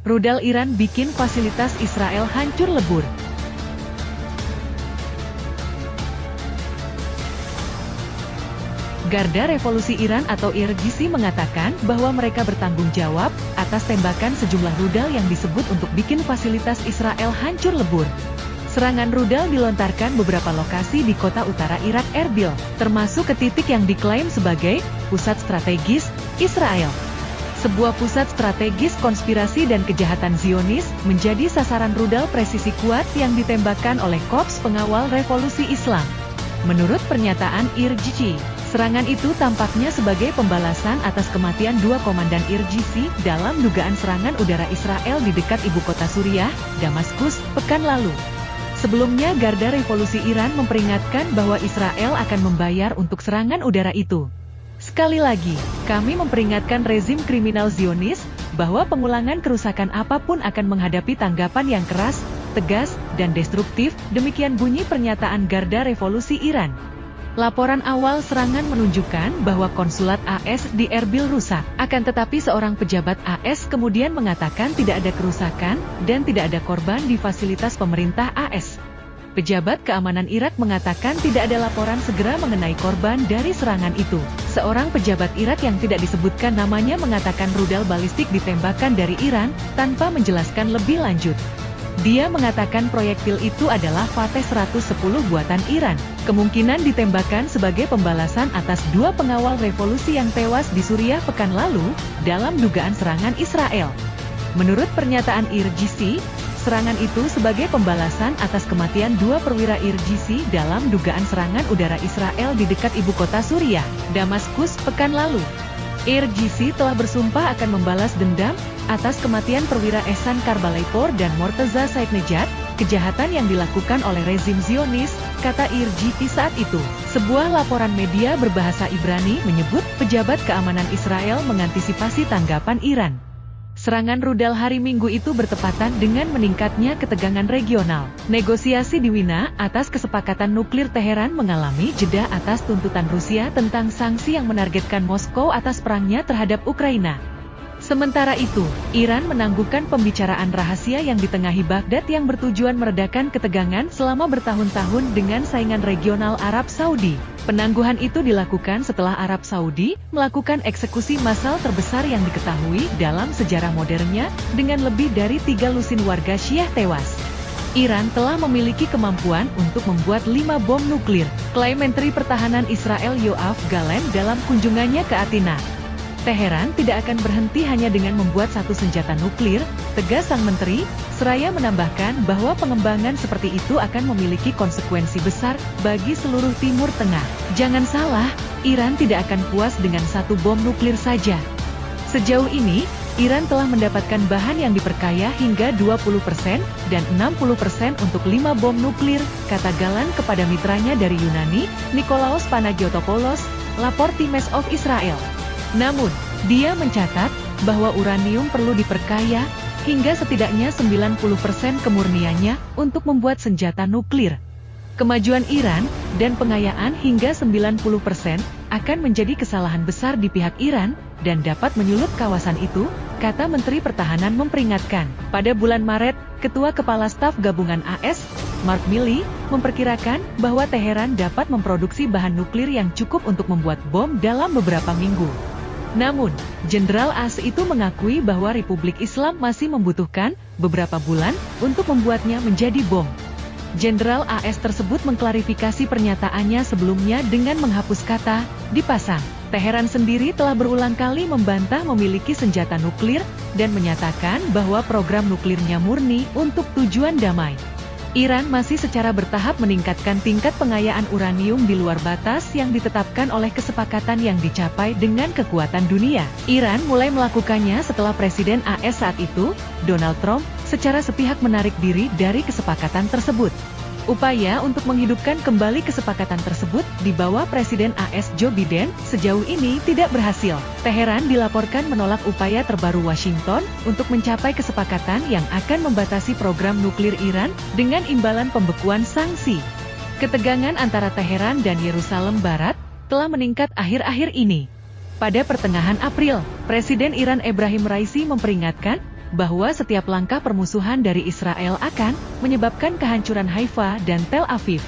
Rudal Iran bikin fasilitas Israel hancur lebur. Garda Revolusi Iran atau IRGC mengatakan bahwa mereka bertanggung jawab atas tembakan sejumlah rudal yang disebut untuk bikin fasilitas Israel hancur lebur. Serangan rudal dilontarkan beberapa lokasi di kota utara Irak Erbil, termasuk ke titik yang diklaim sebagai pusat strategis Israel. Sebuah pusat strategis konspirasi dan kejahatan Zionis menjadi sasaran rudal presisi kuat yang ditembakkan oleh Korps Pengawal Revolusi Islam. Menurut pernyataan IRGC, serangan itu tampaknya sebagai pembalasan atas kematian dua komandan IRGC dalam dugaan serangan udara Israel di dekat ibu kota Suriah, Damaskus, pekan lalu. Sebelumnya Garda Revolusi Iran memperingatkan bahwa Israel akan membayar untuk serangan udara itu. Sekali lagi, kami memperingatkan rezim kriminal Zionis bahwa pengulangan kerusakan apapun akan menghadapi tanggapan yang keras, tegas, dan destruktif, demikian bunyi pernyataan Garda Revolusi Iran. Laporan awal serangan menunjukkan bahwa konsulat AS di Erbil rusak. Akan tetapi seorang pejabat AS kemudian mengatakan tidak ada kerusakan dan tidak ada korban di fasilitas pemerintah AS. Pejabat keamanan Irak mengatakan tidak ada laporan segera mengenai korban dari serangan itu. Seorang pejabat Irak yang tidak disebutkan namanya mengatakan rudal balistik ditembakkan dari Iran tanpa menjelaskan lebih lanjut. Dia mengatakan proyektil itu adalah Fateh 110 buatan Iran. Kemungkinan ditembakkan sebagai pembalasan atas dua pengawal revolusi yang tewas di Suriah pekan lalu dalam dugaan serangan Israel. Menurut pernyataan IRGC, serangan itu sebagai pembalasan atas kematian dua perwira IRGC dalam dugaan serangan udara Israel di dekat ibu kota Suriah, Damaskus, pekan lalu. IRGC telah bersumpah akan membalas dendam atas kematian perwira Ehsan Karbalaypour dan Morteza Saidnejad, kejahatan yang dilakukan oleh rezim Zionis, kata IRGC saat itu. Sebuah laporan media berbahasa Ibrani menyebut pejabat keamanan Israel mengantisipasi tanggapan Iran. Serangan rudal hari Minggu itu bertepatan dengan meningkatnya ketegangan regional. Negosiasi di Wina atas kesepakatan nuklir Teheran mengalami jeda atas tuntutan Rusia tentang sanksi yang menargetkan Moskow atas perangnya terhadap Ukraina. Sementara itu, Iran menangguhkan pembicaraan rahasia yang ditengahi Baghdad yang bertujuan meredakan ketegangan selama bertahun-tahun dengan saingan regional Arab Saudi. Penangguhan itu dilakukan setelah Arab Saudi melakukan eksekusi massal terbesar yang diketahui dalam sejarah modernnya, dengan lebih dari 3 lusin warga Syiah tewas. Iran telah memiliki kemampuan untuk membuat 5 bom nuklir, klaim Menteri Pertahanan Israel Yoav Gallant dalam kunjungannya ke Athena. Teheran tidak akan berhenti hanya dengan membuat satu senjata nuklir, tegas sang menteri, seraya menambahkan bahwa pengembangan seperti itu akan memiliki konsekuensi besar bagi seluruh Timur Tengah. Jangan salah, Iran tidak akan puas dengan satu bom nuklir saja. Sejauh ini, Iran telah mendapatkan bahan yang diperkaya hingga 20% dan 60% untuk 5 bom nuklir, kata Gallant kepada mitranya dari Yunani, Nikolaos Panagiotopoulos, lapor Times of Israel. Namun, dia mencatat bahwa uranium perlu diperkaya hingga setidaknya 90% kemurniannya untuk membuat senjata nuklir. Kemajuan Iran dan pengayaan hingga 90% akan menjadi kesalahan besar di pihak Iran dan dapat menyulut kawasan itu, kata Menteri Pertahanan memperingatkan. Pada bulan Maret, Ketua Kepala Staf Gabungan AS, Mark Milley, memperkirakan bahwa Teheran dapat memproduksi bahan nuklir yang cukup untuk membuat bom dalam beberapa minggu. Namun, Jenderal AS itu mengakui bahwa Republik Islam masih membutuhkan beberapa bulan untuk membuatnya menjadi bom. Jenderal AS tersebut mengklarifikasi pernyataannya sebelumnya dengan menghapus kata "dipasang". Teheran sendiri telah berulang kali membantah memiliki senjata nuklir dan menyatakan bahwa program nuklirnya murni untuk tujuan damai. Iran masih secara bertahap meningkatkan tingkat pengayaan uranium di luar batas yang ditetapkan oleh kesepakatan yang dicapai dengan kekuatan dunia. Iran mulai melakukannya setelah Presiden AS saat itu, Donald Trump, secara sepihak menarik diri dari kesepakatan tersebut. Upaya untuk menghidupkan kembali kesepakatan tersebut di bawah Presiden AS Joe Biden sejauh ini tidak berhasil. Teheran dilaporkan menolak upaya terbaru Washington untuk mencapai kesepakatan yang akan membatasi program nuklir Iran dengan imbalan pembekuan sanksi. Ketegangan antara Teheran dan Yerusalem Barat telah meningkat akhir-akhir ini. Pada pertengahan April, Presiden Iran Ebrahim Raisi memperingatkan bahwa setiap langkah permusuhan dari Israel akan menyebabkan kehancuran Haifa dan Tel Aviv.